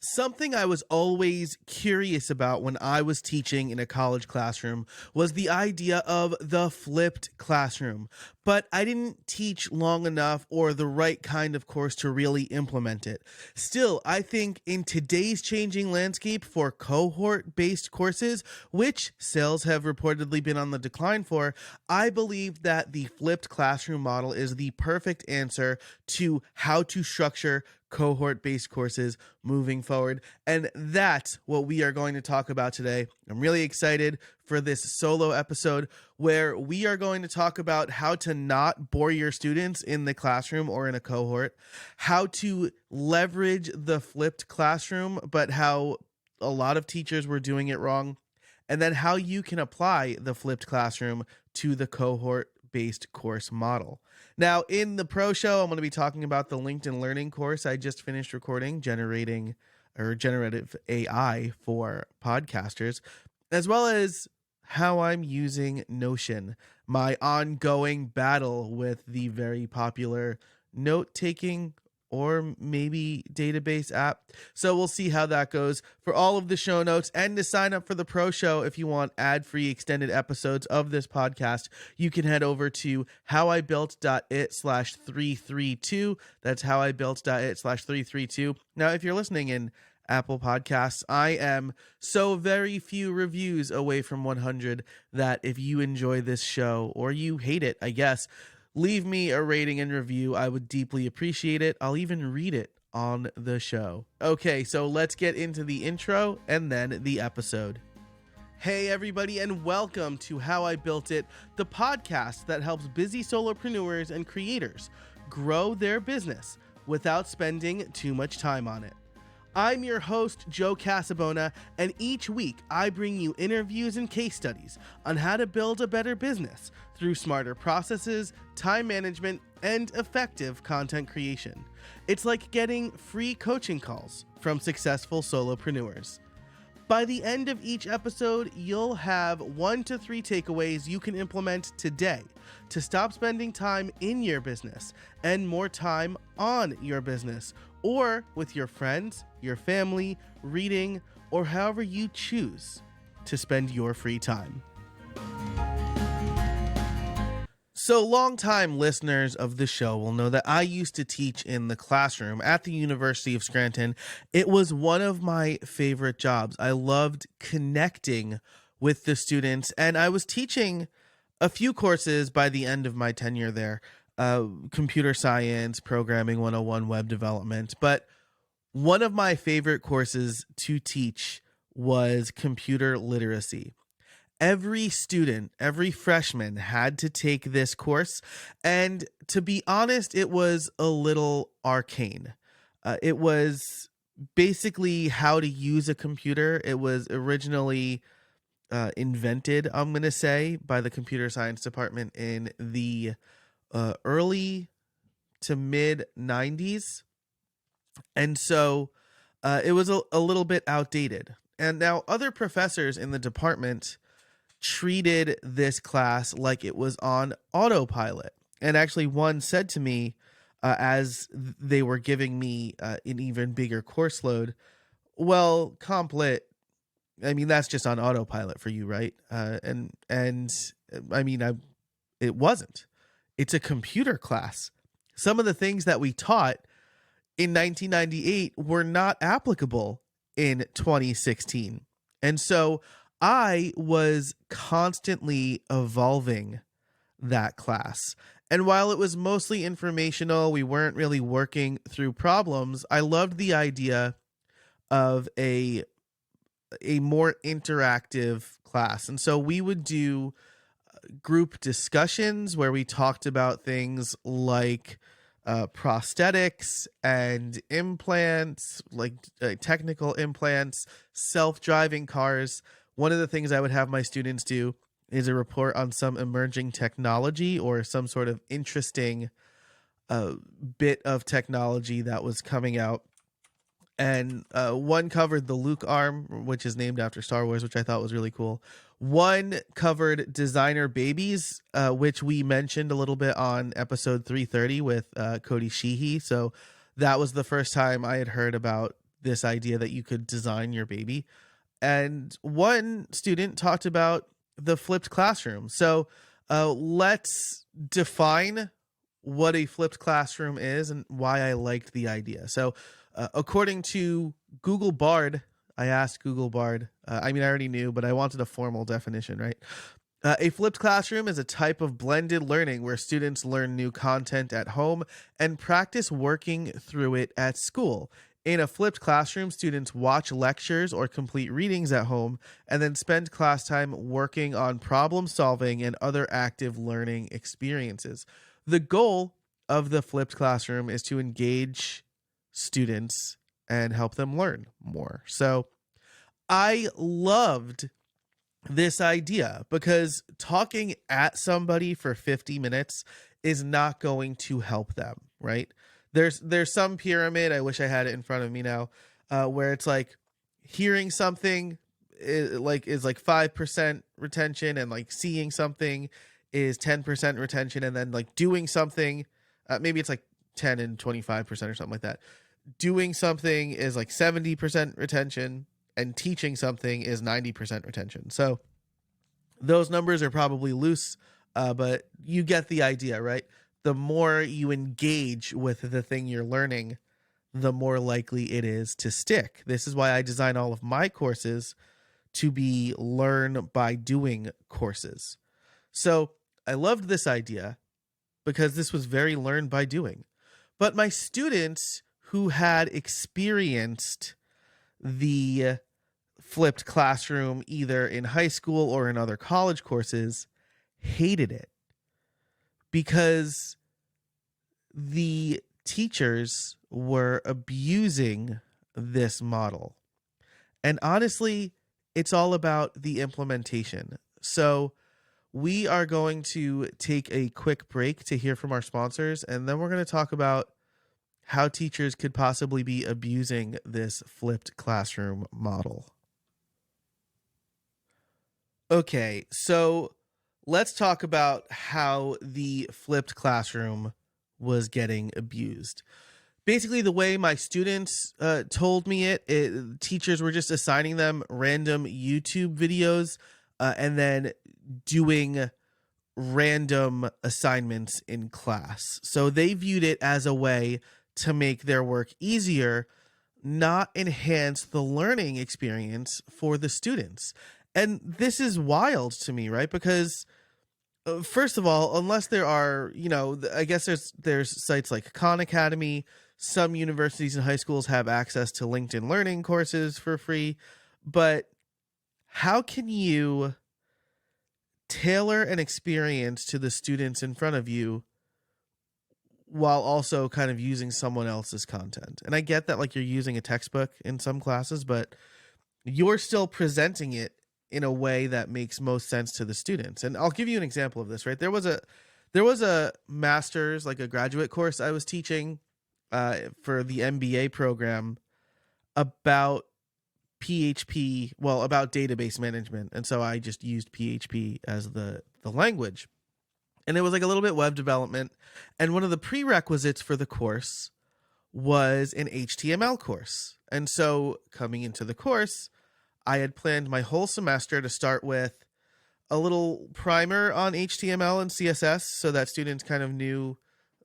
Something I was always curious about when I was teaching in a college classroom was the idea of the flipped classroom, but I didn't teach long enough or the right kind of course to really implement it. Still, I think in today's changing landscape for cohort-based courses, which sales have reportedly been on the decline for, I believe that the flipped classroom model is the perfect answer to how to structure cohort-based courses moving forward. And that's what we are going to talk about today. I'm really excited for this solo episode where we are going to talk about how to not bore your students in the classroom or in a cohort, how to leverage the flipped classroom, but how a lot of teachers were doing it wrong, and then how you can apply the flipped classroom to the cohort-based course model. Now, in the pro show, I'm going to be talking about the LinkedIn Learning course I just finished recording, generative AI for podcasters, as well as how I'm using Notion, my ongoing battle with the very popular note-taking or maybe database app. So we'll see how that goes. For all of the show notes and to sign up for the pro show, if you want ad-free extended episodes of this podcast, you can head over to howibuilt.it/332. That's howibuilt.it/332. Now, if you're listening in Apple Podcasts, I am so very few reviews away from 100 that if you enjoy this show, or you hate it, I guess, leave me a rating and review. I would deeply appreciate it. I'll even read it on the show. Okay, so let's get into the intro and then the episode. Hey everybody, and welcome to How I Built It, the podcast that helps busy solopreneurs and creators grow their business without spending too much time on it. I'm your host, Joe Casabona, and each week I bring you interviews and case studies on how to build a better business through smarter processes, time management, and effective content creation. It's like getting free coaching calls from successful solopreneurs. By the end of each episode, you'll have 1 to 3 takeaways you can implement today to stop spending time in your business and more time on your business, or with your friends, your family, reading, or however you choose to spend your free time. So longtime listeners of the show will know that I used to teach in the classroom at the University of Scranton. It was one of my favorite jobs. I loved connecting with the students, and I was teaching a few courses by the end of my tenure there. Computer science, programming 101, web development. But one of my favorite courses to teach was computer literacy. Every student, every freshman had to take this course. And to be honest, it was a little arcane. It was basically how to use a computer. It was originally invented, I'm going to say, by the computer science department in the early to mid 90s. And so it was a little bit outdated. And now other professors in the department treated this class like it was on autopilot. And actually one said to me as they were giving me an even bigger course load, well, Comp Lit, I mean, that's just on autopilot for you, right? And I mean, it wasn't. It's a computer class. Some of the things that we taught in 1998 were not applicable in 2016. And so I was constantly evolving that class. And while it was mostly informational, we weren't really working through problems, I loved the idea of a more interactive class. And so we would do group discussions where we talked about things like prosthetics and implants, like technical implants, self-driving cars. One of the things I would have my students do is a report on some emerging technology or some sort of interesting bit of technology that was coming out. And one covered the Luke arm, which is named after Star Wars, which I thought was really cool. One covered designer babies, which we mentioned a little bit on episode 330 with Cody Sheehy. So that was the first time I had heard about this idea that you could design your baby. And one student talked about the flipped classroom. So let's define what a flipped classroom is and why I liked the idea. So, according to Google Bard, I asked Google Bard. I already knew, but I wanted a formal definition, right? A flipped classroom is a type of blended learning where students learn new content at home and practice working through it at school. In a flipped classroom, students watch lectures or complete readings at home and then spend class time working on problem solving and other active learning experiences. The goal of the flipped classroom is to engage students and help them learn more. So I loved this idea because talking at somebody for 50 minutes is not going to help them, right? There's some pyramid, I wish I had it in front of me now, where it's like hearing something is like 5% retention, and like seeing something is 10% retention, and then like doing something, maybe it's like 10 and 25% or something like that. Doing something is like 70% retention, and teaching something is 90% retention. So those numbers are probably loose, but you get the idea, right? The more you engage with the thing you're learning, the more likely it is to stick. This is why I design all of my courses to be learn by doing courses. So I loved this idea because this was very learn by doing. But my students who had experienced the flipped classroom either in high school or in other college courses hated it because the teachers were abusing this model. And honestly, it's all about the implementation. So we are going to take a quick break to hear from our sponsors, and then we're going to talk about how teachers could possibly be abusing this flipped classroom model. Okay, so let's talk about how the flipped classroom was getting abused. Basically, the way my students told me teachers were just assigning them random YouTube videos and then doing random assignments in class. So they viewed it as a way to make their work easier, not enhance the learning experience for the students. And this is wild to me, right? Because first of all, unless there are, I guess there's sites like Khan Academy. Some universities and high schools have access to LinkedIn Learning courses for free. But how can you tailor an experience to the students in front of you while also kind of using someone else's content? And I get that like you're using a textbook in some classes, but you're still presenting it in a way that makes most sense to the students. And I'll give you an example of this, right? There was a master's, like a graduate course I was teaching for the MBA program about PHP, about database management. And so I just used PHP as the language. And it was like a little bit web development. And one of the prerequisites for the course was an HTML course. And so coming into the course, I had planned my whole semester to start with a little primer on HTML and CSS so that students kind of knew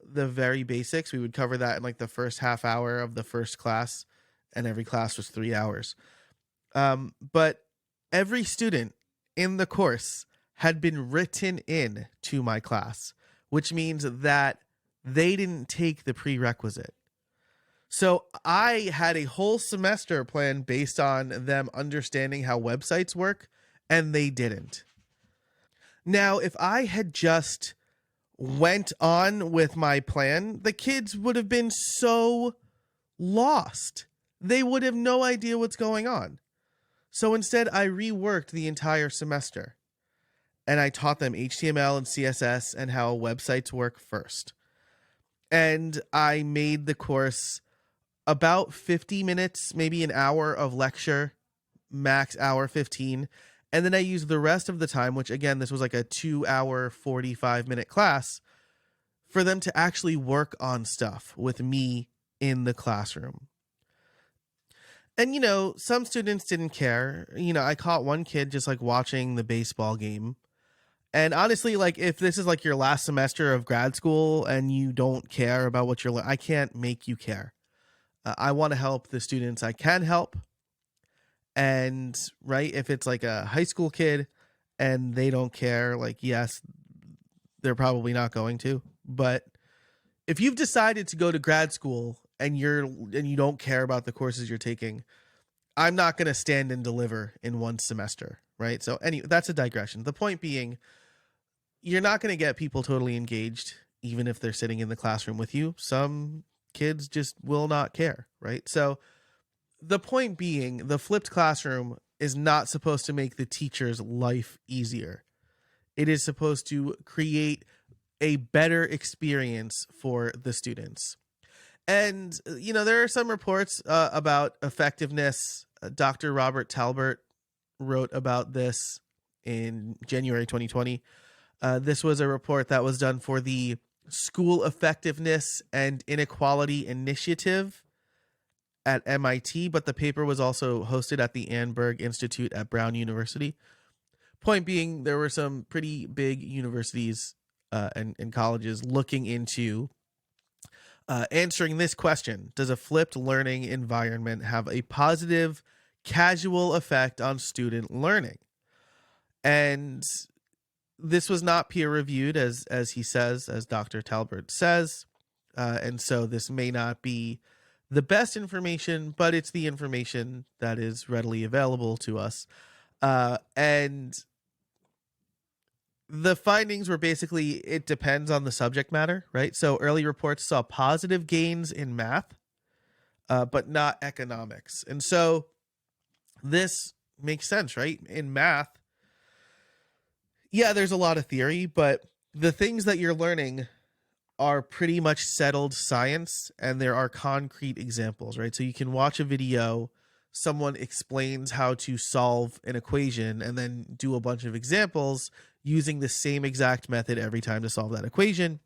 the very basics. We would cover that in like the first half hour of the first class, and every class was 3 hours. But every student in the course had been written in to my class, which means that they didn't take the prerequisite. So I had a whole semester planned based on them understanding how websites work, and they didn't. Now, if I had just went on with my plan, the kids would have been so lost. They would have no idea what's going on. So instead, I reworked the entire semester, and I taught them HTML and CSS and how websites work first. And I made the course about 50 minutes, maybe an hour of lecture, max hour 15. And then I used the rest of the time, which again, this was like a 2-hour, 45-minute class, for them to actually work on stuff with me in the classroom. And, some students didn't care. I caught one kid just like watching the baseball game. And honestly, like if this is like your last semester of grad school and you don't care about what you're learning, I can't make you care. I want to help the students I can help. And right, if it's like a high school kid and they don't care, like, yes, they're probably not going to. But if you've decided to go to grad school and you don't care about the courses you're taking, I'm not going to stand and deliver in one semester, right? So anyway, that's a digression. The point being, you're not going to get people totally engaged, even if they're sitting in the classroom with you. Some kids just will not care, right? So the point being, the flipped classroom is not supposed to make the teacher's life easier. It is supposed to create a better experience for the students. And, there are some reports about effectiveness. Dr. Robert Talbert wrote about this in January 2020. This was a report that was done for the School Effectiveness and Inequality Initiative at MIT, but the paper was also hosted at the Annenberg Institute at Brown University. Point being, there were some pretty big universities and colleges looking into answering this question: does a flipped learning environment have a positive, casual effect on student learning? And this was not peer reviewed, as he says, as Dr. Talbert says, and so this may not be the best information, but it's the information that is readily available to us. And the findings were basically, it depends on the subject matter, right? So early reports saw positive gains in math, but not economics. And so this makes sense, right? In math, yeah, there's a lot of theory, but the things that you're learning are pretty much settled science, and there are concrete examples, right? So you can watch a video, someone explains how to solve an equation, and then do a bunch of examples using the same exact method every time to solve that equation.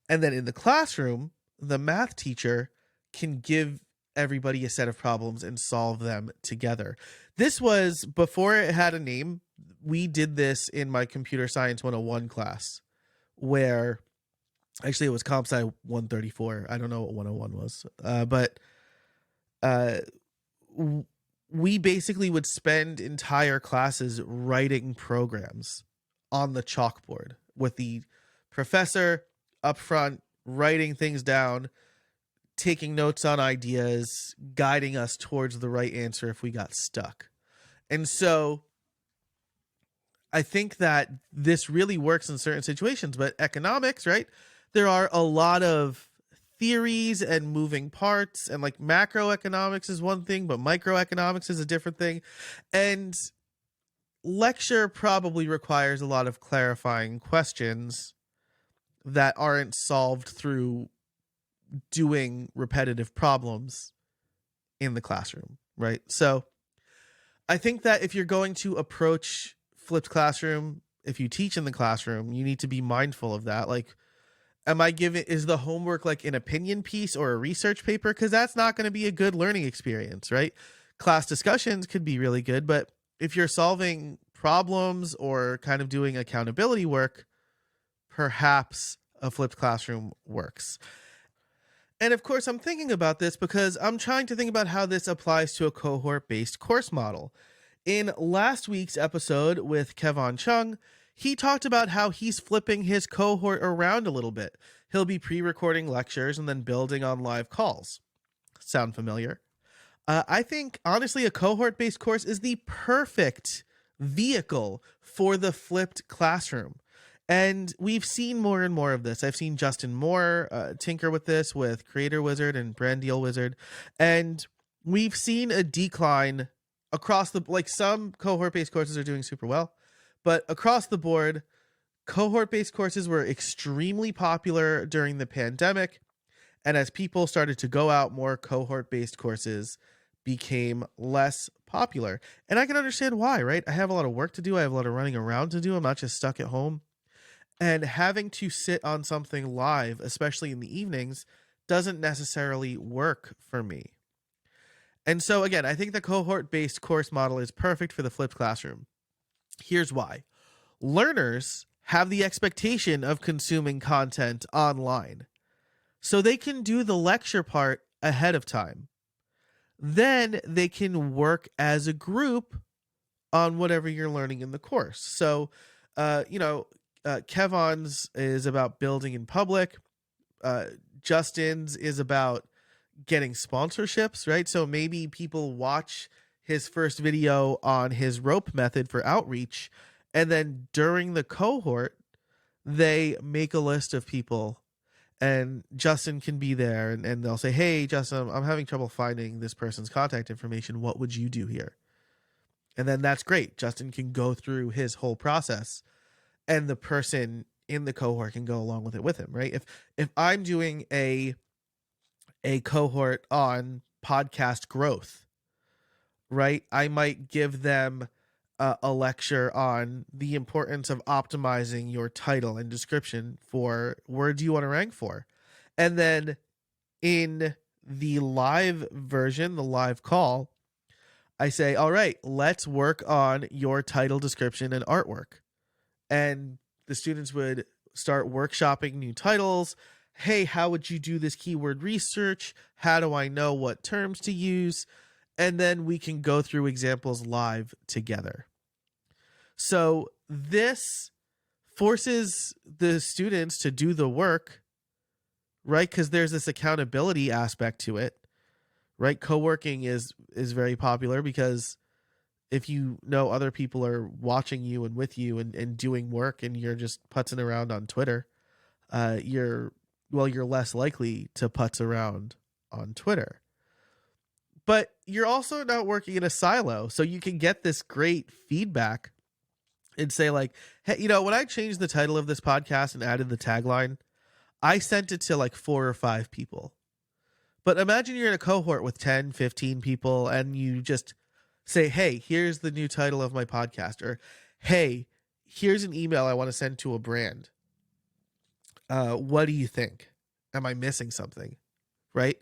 And then in the classroom, the math teacher can give everybody a set of problems and solve them together. This was before it had a name. We did this in my computer science 101 class, where actually it was comp sci 134. I don't know what 101 was. But we basically would spend entire classes writing programs on the chalkboard with the professor up front, writing things down, taking notes on ideas, guiding us towards the right answer if we got stuck. And so I think that this really works in certain situations, but economics, right? There are a lot of theories and moving parts, and like macroeconomics is one thing, but microeconomics is a different thing. And lecture probably requires a lot of clarifying questions that aren't solved through doing repetitive problems in the classroom, right? So I think that if you're going to approach flipped classroom, if you teach in the classroom, you need to be mindful of that. Like, is the homework like an opinion piece or a research paper? Because that's not going to be a good learning experience, right? Class discussions could be really good, but if you're solving problems or kind of doing accountability work, perhaps a flipped classroom works. And of course, I'm thinking about this because I'm trying to think about how this applies to a cohort-based course model. In last week's episode with Kevon Chung, he talked about how he's flipping his cohort around a little bit. He'll be pre-recording lectures and then building on live calls. Sound familiar? I think, honestly, a cohort-based course is the perfect vehicle for the flipped classroom. And we've seen more and more of this. I've seen Justin Moore tinker with this with Creator Wizard and Brand Deal Wizard. And we've seen a decline across the, like, some cohort-based courses are doing super well, but across the board, cohort-based courses were extremely popular during the pandemic. And as people started to go out more, cohort-based courses became less popular. And I can understand why, right? I have a lot of work to do. I have a lot of running around to do. I'm not just stuck at home. And having to sit on something live, especially in the evenings, doesn't necessarily work for me. And so again, I think the cohort-based course model is perfect for the flipped classroom. Here's why. Learners have the expectation of consuming content online, so they can do the lecture part ahead of time. Then they can work as a group on whatever you're learning in the course. So, Kevon's is about building in public. Justin's is about getting sponsorships, right? So maybe people watch his first video on his rope method for outreach, and then during the cohort, they make a list of people, and Justin can be there, and they'll say, hey, Justin, I'm having trouble finding this person's contact information. What would you do here? And then that's great. Justin can go through his whole process, and the person in the cohort can go along with it with him, right? If I'm doing a cohort on podcast growth, right, I might give them a lecture on the importance of optimizing your title and description for words you want to rank for. And then in the live version, the live call, I say, all right, let's work on your title, description, and artwork. And the students would start workshopping new titles. Hey, how would you do this keyword research? How do I know what terms to use? And then we can go through examples live together. So this forces the students to do the work, right? Because there's this accountability aspect to it, right? Co-working is very popular because if you know other people are watching you and with you and doing work, and you're just putzing around on Twitter, you're less likely to putz around on Twitter. But you're also not working in a silo, so you can get this great feedback and say like, hey, when I changed the title of this podcast and added the tagline, I sent it to like 4 or 5 people. But imagine you're in a cohort with 10, 15 people, and you just say, hey, here's the new title of my podcast, or hey, here's an email I want to send to a brand. What do you think? Am I missing something? Right?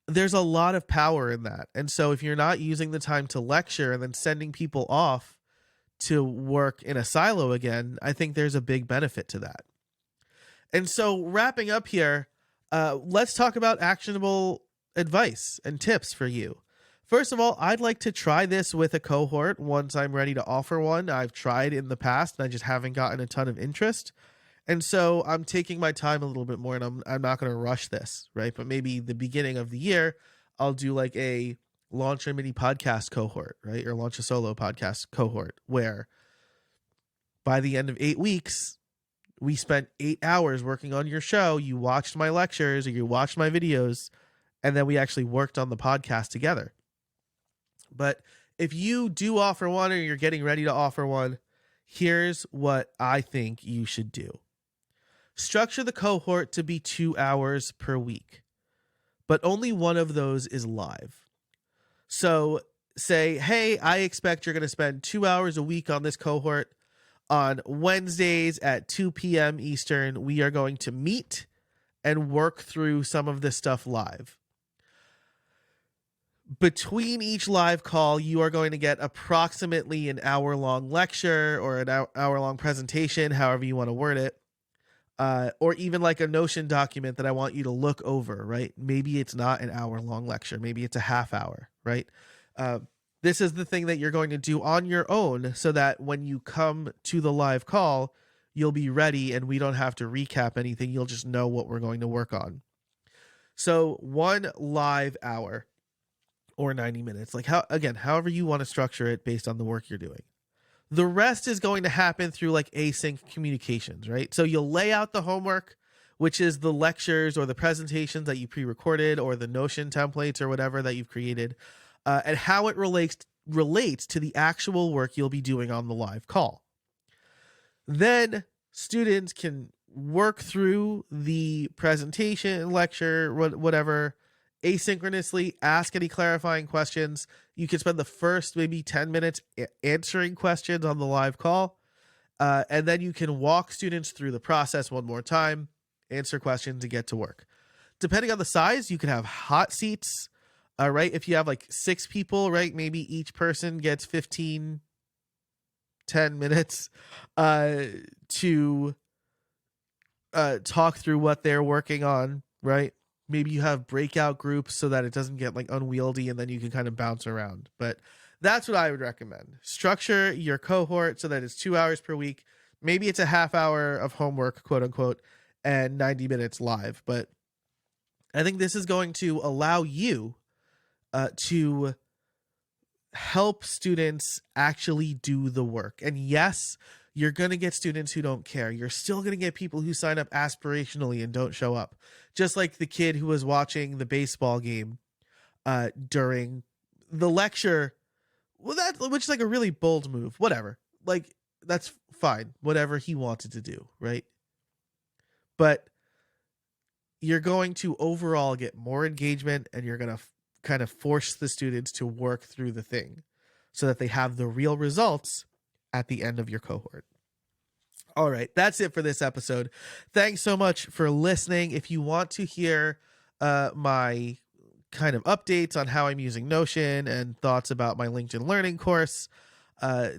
There's a lot of power in that. And so if you're not using the time to lecture and then sending people off to work in a silo again, I think there's a big benefit to that. And so wrapping up here, let's talk about actionable advice and tips for you. First of all, I'd like to try this with a cohort once I'm ready to offer one. I've tried in the past and I just haven't gotten a ton of interest. And so I'm taking my time a little bit more, and I'm not going to rush this, right? But maybe the beginning of the year, I'll do like a launch a mini podcast cohort, right? Or launch a solo podcast cohort, where by the end of 8 weeks, we spent 8 hours working on your show. You watched my lectures or you watched my videos, and then we actually worked on the podcast together. But if you do offer one, or you're getting ready to offer one, here's what I think you should do. Structure the cohort to be 2 hours per week, but only one of those is live. So say, hey, I expect you're going to spend 2 hours a week on this cohort. On Wednesdays at 2 p.m. Eastern, we are going to meet and work through some of this stuff live. Between each live call, you are going to get approximately an hour-long lecture or an hour-long presentation, however you want to word it. Or even like a Notion document that I want you to look over, right? Maybe it's not an hour-long lecture. Maybe it's a half hour, right? This is the thing that you're going to do on your own, so that when you come to the live call, you'll be ready and we don't have to recap anything. You'll just know what we're going to work on. So 1 live hour or 90 minutes, like however you want to structure it based on the work you're doing. The rest is going to happen through like async communications, right? So you'll lay out the homework, which is the lectures or the presentations that you pre-recorded, or the Notion templates or whatever that you've created, and how it relates to the actual work you'll be doing on the live call. Then students can work through the presentation, lecture, whatever, asynchronously, ask any clarifying questions. You can spend the first maybe 10 minutes answering questions on the live call, and then you can walk students through the process one more time, answer questions, and get to work. Depending on the size, you can have hot seats, right? If you have like 6 people, right, maybe each person gets 10 minutes to talk through what they're working on, right? Maybe you have breakout groups so that it doesn't get like unwieldy and then you can kind of bounce around. But that's what I would recommend. Structure your cohort so that it's 2 hours per week. Maybe it's a half hour of homework, quote unquote, and 90 minutes live. But I think this is going to allow you to help students actually do the work. And yes, you're going to get students who don't care. You're still going to get people who sign up aspirationally and don't show up. Just like the kid who was watching the baseball game during the lecture. Well, which is like a really bold move. Whatever. Like, that's fine. Whatever he wanted to do, right? But you're going to overall get more engagement, and you're going to kind of force the students to work through the thing so that they have the real results at the end of your cohort. All right, that's it for this episode. Thanks so much for listening. If you want to hear my kind of updates on how I'm using Notion and thoughts about my LinkedIn Learning course,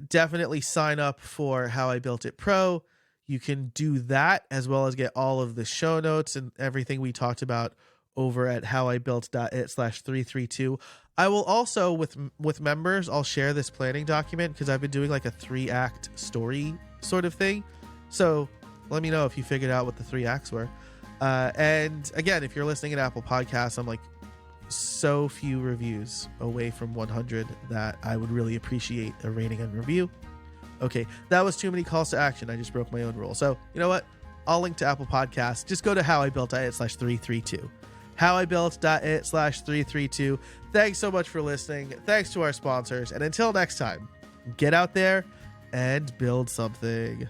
definitely sign up for How I Built It Pro. You can do that as well as get all of the show notes and everything we talked about over at howibuilt.it/332. I will also, with members, I'll share this planning document because I've been doing like a 3-act story sort of thing. So let me know if you figured out what the 3 acts were. And again, if you're listening at Apple Podcasts, I'm like so few reviews away from 100 that I would really appreciate a rating and review. Okay, that was too many calls to action. I just broke my own rule. So you know what? I'll link to Apple Podcasts. Just go to howibuilt.it/332. howibuilt.it/332. Thanks so much for listening. Thanks to our sponsors. And until next time, get out there and build something.